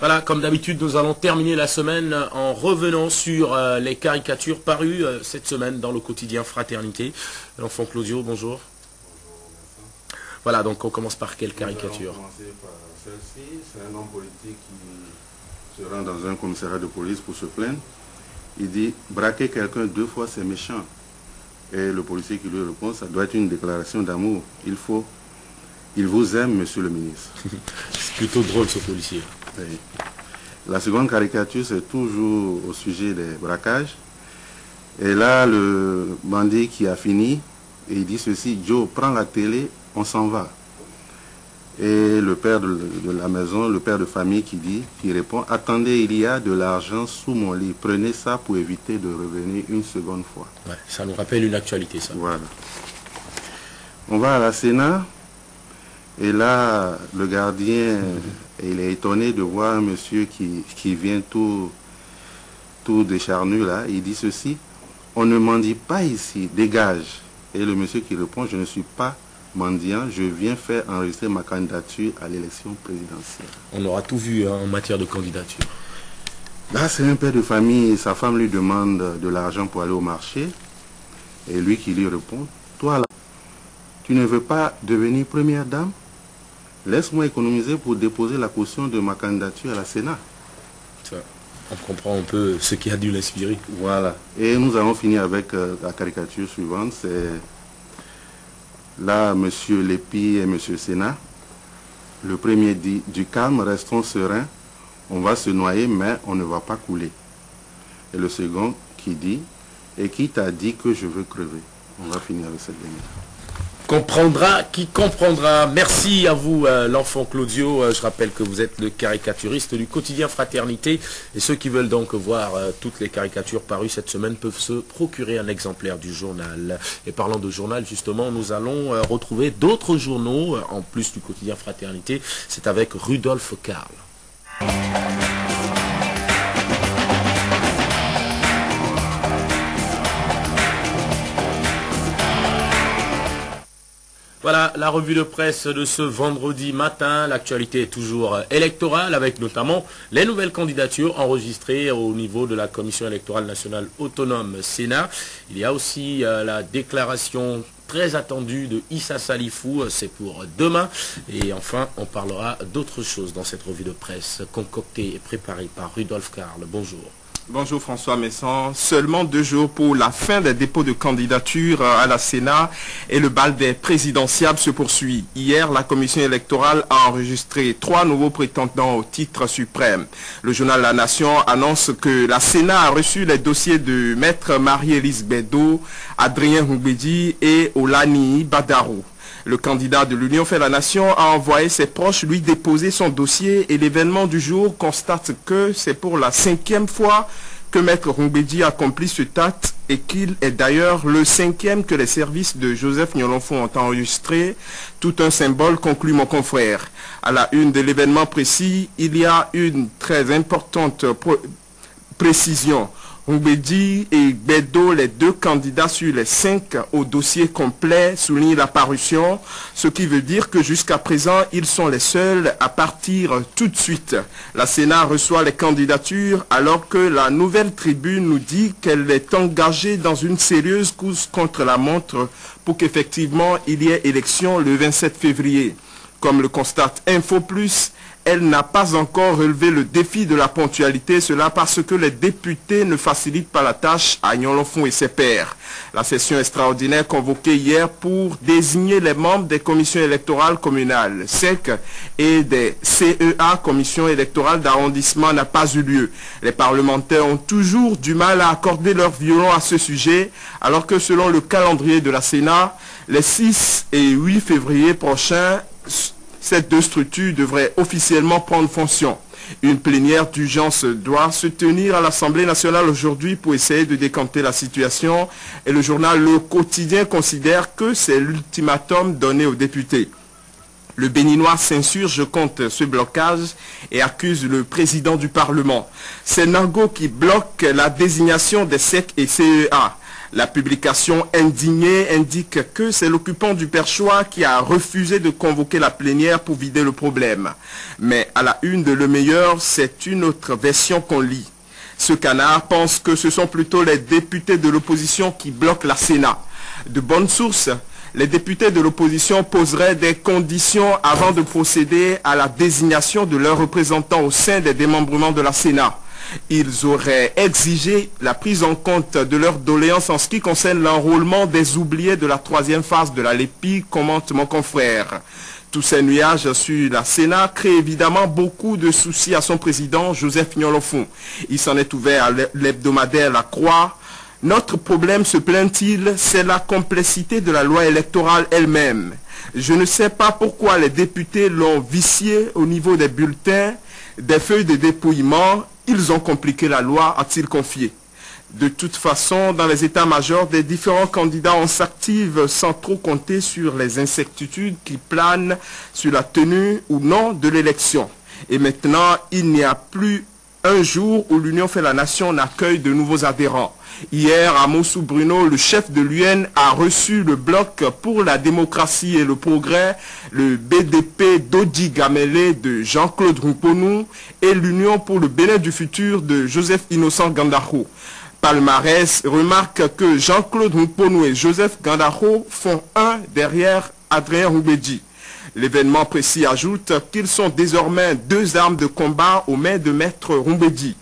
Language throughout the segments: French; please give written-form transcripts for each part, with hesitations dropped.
Voilà, comme d'habitude, nous allons terminer la semaine en revenant sur les caricatures parues cette semaine dans le quotidien Fraternité. L'enfant Claudio, bonjour. Voilà, donc on commence par quelle caricature? On va commencer par celle-ci. C'est un homme politique qui se rend dans un commissariat de police pour se plaindre. Il dit « braquer quelqu'un 2 fois, c'est méchant ». Et le policier qui lui répond « ça doit être une déclaration d'amour. Il vous aime, monsieur le ministre ». C'est plutôt drôle ce policier. Oui. La seconde caricature, c'est toujours au sujet des braquages. Et là, le bandit qui a fini, et il dit ceci « Joe, prends la télé, on s'en va ». Et le père de la maison, le père de famille qui répond « Attendez, il y a de l'argent sous mon lit, prenez ça pour éviter de revenir une seconde fois ». Ouais, ça nous rappelle une actualité, ça. Voilà. On va à la Sénat, et là, le gardien, il est étonné de voir un monsieur qui vient tout décharnu là, il dit ceci « On ne mendie pas ici, dégage ». Et le monsieur qui répond « Je ne suis pas mendiant, je viens faire enregistrer ma candidature à l'élection présidentielle ». On aura tout vu en matière de candidature. Là, c'est un père de famille, sa femme lui demande de l'argent pour aller au marché. Et lui qui lui répond, « Toi là, tu ne veux pas devenir première dame? Laisse-moi économiser pour déposer la caution de ma candidature à la Sénat. » Ça, on comprend un peu ce qui a dû l'inspirer. Voilà. Et nous allons finir avec la caricature suivante. C'est là, M. Lépi et M. Sénat. Le premier dit, du calme, restons sereins. On va se noyer, mais on ne va pas couler. Et le second qui dit, et qui t'a dit que je veux crever? On va finir avec cette dernière. Comprendra qui comprendra. Merci à vous, l'enfant Claudio. Je rappelle que vous êtes le caricaturiste du quotidien Fraternité. Et ceux qui veulent donc voir toutes les caricatures parues cette semaine peuvent se procurer un exemplaire du journal. Et parlant de journal, justement, nous allons retrouver d'autres journaux, en plus du quotidien Fraternité. C'est avec Rudolf Karl. Voilà la revue de presse de ce vendredi matin. L'actualité est toujours électorale avec notamment les nouvelles candidatures enregistrées au niveau de la Commission électorale nationale autonome Sénat. Il y a aussi la déclaration très attendue de Issa Salifou, c'est pour demain. Et enfin, on parlera d'autres choses dans cette revue de presse concoctée et préparée par Rudolf Karl. Bonjour. Bonjour François Messon. Seulement 2 jours pour la fin des dépôts de candidature à la Sénat et le bal des présidentiables se poursuit. Hier, la commission électorale a enregistré 3 nouveaux prétendants au titre suprême. Le journal La Nation annonce que la Sénat a reçu les dossiers de Maître Marie-Élise Bédo, Adrien Humbedi et Olani Badarou. Le candidat de l'Union fait la Nation a envoyé ses proches lui déposer son dossier et l'événement du jour constate que c'est pour la 5e fois que Maître Humbedi accomplit ce acte et qu'il est d'ailleurs le 5e que les services de Joseph Nyolonfo ont enregistré. Tout un symbole, conclut mon confrère. À la une de l'événement précis, il y a une très importante précision. Humbedi et Bédo, les 2 candidats sur les 5 au dossier complet, soulignent la parution, ce qui veut dire que jusqu'à présent, ils sont les seuls à partir tout de suite. La Sénat reçoit les candidatures alors que la Nouvelle Tribune nous dit qu'elle est engagée dans une sérieuse course contre la montre pour qu'effectivement il y ait élection le 27 février. Comme le constate Info Plus, elle n'a pas encore relevé le défi de la ponctualité, cela parce que les députés ne facilitent pas la tâche à Nyolonfo et ses pairs. La session extraordinaire convoquée hier pour désigner les membres des commissions électorales communales, SEC, et des CEA, commissions électorales d'arrondissement, n'a pas eu lieu. Les parlementaires ont toujours du mal à accorder leur violon à ce sujet, alors que selon le calendrier de la Sénat, les 6 et 8 février prochains, ces 2 structures devraient officiellement prendre fonction. Une plénière d'urgence doit se tenir à l'Assemblée nationale aujourd'hui pour essayer de décanter la situation. Et le journal Le Quotidien considère que c'est l'ultimatum donné aux députés. Le Béninois s'insurge contre ce blocage et accuse le président du Parlement. C'est Nango qui bloque la désignation des SEC et CEA. La publication indignée indique que c'est l'occupant du perchoir qui a refusé de convoquer la plénière pour vider le problème. Mais à la une de Le Meilleur, c'est une autre version qu'on lit. Ce canard pense que ce sont plutôt les députés de l'opposition qui bloquent la Sénat. De bonnes sources, les députés de l'opposition poseraient des conditions avant de procéder à la désignation de leurs représentants au sein des démembrements de la Sénat. Ils auraient exigé la prise en compte de leurs doléances en ce qui concerne l'enrôlement des oubliés de la 3e phase de la LEPI, commente mon confrère. Tous ces nuages sur la Sénat créent évidemment beaucoup de soucis à son président, Joseph Nolofon. Il s'en est ouvert à l'hebdomadaire La Croix. Notre problème, se plaint-il, c'est la complexité de la loi électorale elle-même. Je ne sais pas pourquoi les députés l'ont vicié au niveau des bulletins, des feuilles de dépouillement. Ils ont compliqué la loi, a-t-il confié. De toute façon, dans les états-majors des différents candidats, on s'active sans trop compter sur les incertitudes qui planent sur la tenue ou non de l'élection. Et maintenant, il n'y a plus un jour où l'Union fait la nation accueille de nouveaux adhérents. Hier, à Moussou Bruno, le chef de l'UN a reçu le bloc pour la démocratie et le progrès, le BDP d'Odi Gamele de Jean-Claude Rumponou et l'Union pour le Bénin du futur de Joseph Innocent Gandaro. Palmarès remarque que Jean-Claude Rumponou et Joseph Gandaro font un derrière Adrien Roubedi. L'événement précis ajoute qu'ils sont désormais 2 armes de combat aux mains de Maître Roubedi.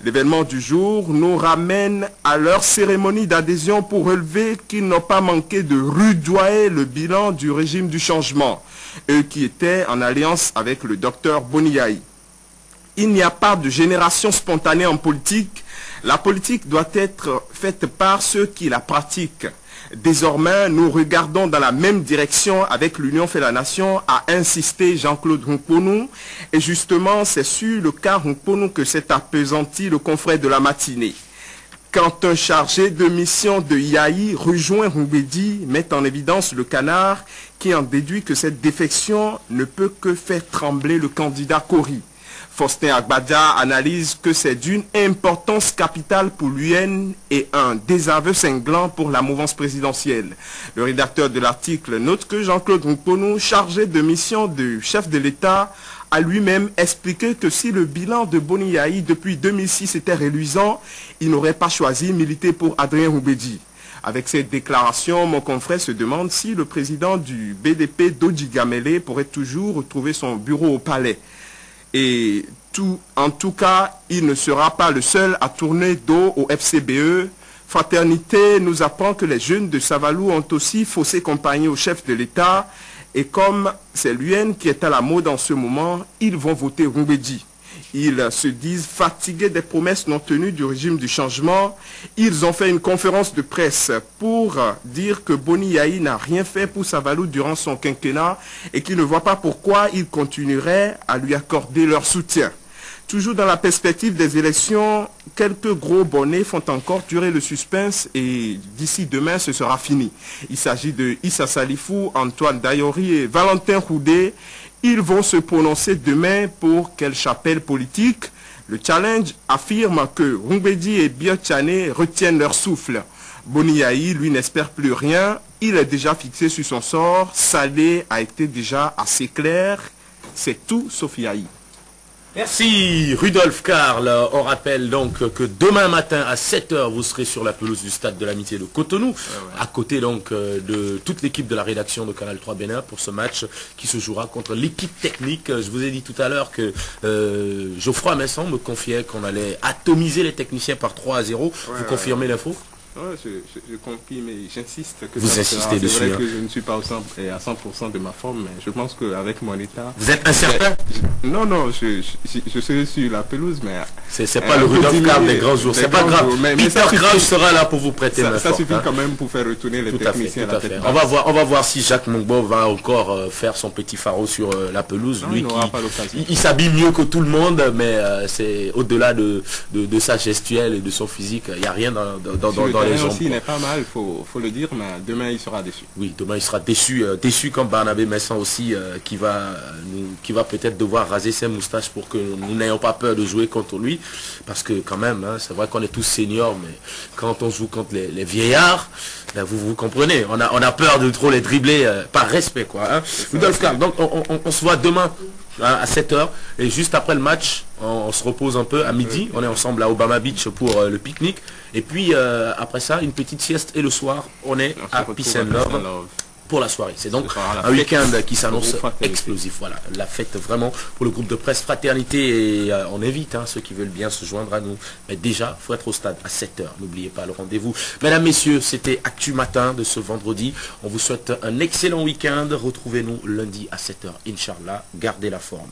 L'événement du jour nous ramène à leur cérémonie d'adhésion pour relever qu'ils n'ont pas manqué de rudoyer le bilan du régime du changement, eux qui étaient en alliance avec le docteur Boniaï. Il n'y a pas de génération spontanée en politique. La politique doit être faite par ceux qui la pratiquent. Désormais, nous regardons dans la même direction avec l'Union fait la nation, a insisté Jean-Claude Rumponou. Et justement, c'est sur le cas Rumponou que s'est appesanti le confrère de la matinée. Quand un chargé de mission de Yahi rejoint Roubedi, met en évidence le canard qui en déduit que cette défection ne peut que faire trembler le candidat Kori. Faustin Agbadia analyse que c'est d'une importance capitale pour l'UN et un désaveu cinglant pour la mouvance présidentielle. Le rédacteur de l'article note que Jean-Claude Rumponou, chargé de mission du chef de l'État, a lui-même expliqué que si le bilan de Boniaï depuis 2006 était reluisant, il n'aurait pas choisi militer pour Adrien Roubedi. Avec cette déclaration, mon confrère se demande si le président du BDP d'Odi Gamele pourrait toujours retrouver son bureau au palais. Et en tout cas, il ne sera pas le seul à tourner dos au FCBE. Fraternité nous apprend que les jeunes de Savalou ont aussi faussé compagnie au chef de l'État. Et comme c'est l'UN qui est à la mode en ce moment, ils vont voter Roubedi. Ils se disent fatigués des promesses non tenues du régime du changement. Ils ont fait une conférence de presse pour dire que Boni Yahi n'a rien fait pour Savalou durant son quinquennat et qu'ils ne voient pas pourquoi ils continueraient à lui accorder leur soutien. Toujours dans la perspective des élections, quelques gros bonnets font encore durer le suspense et d'ici demain, ce sera fini. Il s'agit de Issa Salifou, Antoine Dayori et Valentin Roudé. Ils vont se prononcer demain pour quelle chapelle politique. Le challenge affirme que Roubedi et Biotchane retiennent leur souffle. Boni Yahi, lui, n'espère plus rien. Il est déjà fixé sur son sort. Salé a été déjà assez clair. C'est tout sauf Yahi. Merci Rudolf Karl. On rappelle donc que demain matin à 7 h, vous serez sur la pelouse du stade de l'Amitié de Cotonou, à côté donc de toute l'équipe de la rédaction de Canal 3 Bénin pour ce match qui se jouera contre l'équipe technique. Je vous ai dit tout à l'heure que Geoffroy Messon me confiait qu'on allait atomiser les techniciens par 3-0. Vous confirmez l'info? Ouais, je confie, mais j'insiste que vous insistez dessus. C'est vrai que je ne suis pas à 100% de ma forme, mais je pense qu'avec mon état... Vous êtes incertain? Non, je serai sur la pelouse, mais... C'est pas le Rudolf Karl des grands jours, c'est pas grave. Peter Crouch sera là pour vous prêter main ça forte. suffit quand même pour faire retourner les techniciens à la tête. On va voir si Jacques Mongbo va encore faire son petit pharo sur la pelouse. Non, lui il s'habille mieux que tout le monde, mais c'est au-delà de sa gestuelle et de son physique. Il n'y a rien dans les aussi n'est pas mal, faut le dire, mais demain il sera déçu. Oui, demain il sera déçu, déçu comme Barnabé Messan aussi, qui va peut-être devoir raser ses moustaches pour que nous n'ayons pas peur de jouer contre lui, parce que quand même, hein, c'est vrai qu'on est tous seniors, mais quand on joue contre les vieillards, ben vous comprenez, on a peur de trop les dribbler par respect, quoi. Hein. Rudolf Karl, donc on se voit demain à 7 h, et juste après le match, on se repose un peu à midi, on est ensemble à Obama Beach pour le pique-nique, et puis après ça, une petite sieste, et le soir, on est à Peace and Love pour la soirée. C'est donc un week-end qui s'annonce explosif. Voilà, la fête vraiment pour le groupe de presse Fraternité, et on invite hein, ceux qui veulent bien se joindre à nous. Mais déjà, il faut être au stade à 7 h. N'oubliez pas le rendez-vous. Mesdames, messieurs, c'était Actu Matin de ce vendredi. On vous souhaite un excellent week-end. Retrouvez-nous lundi à 7 h. Inch'Allah, gardez la forme.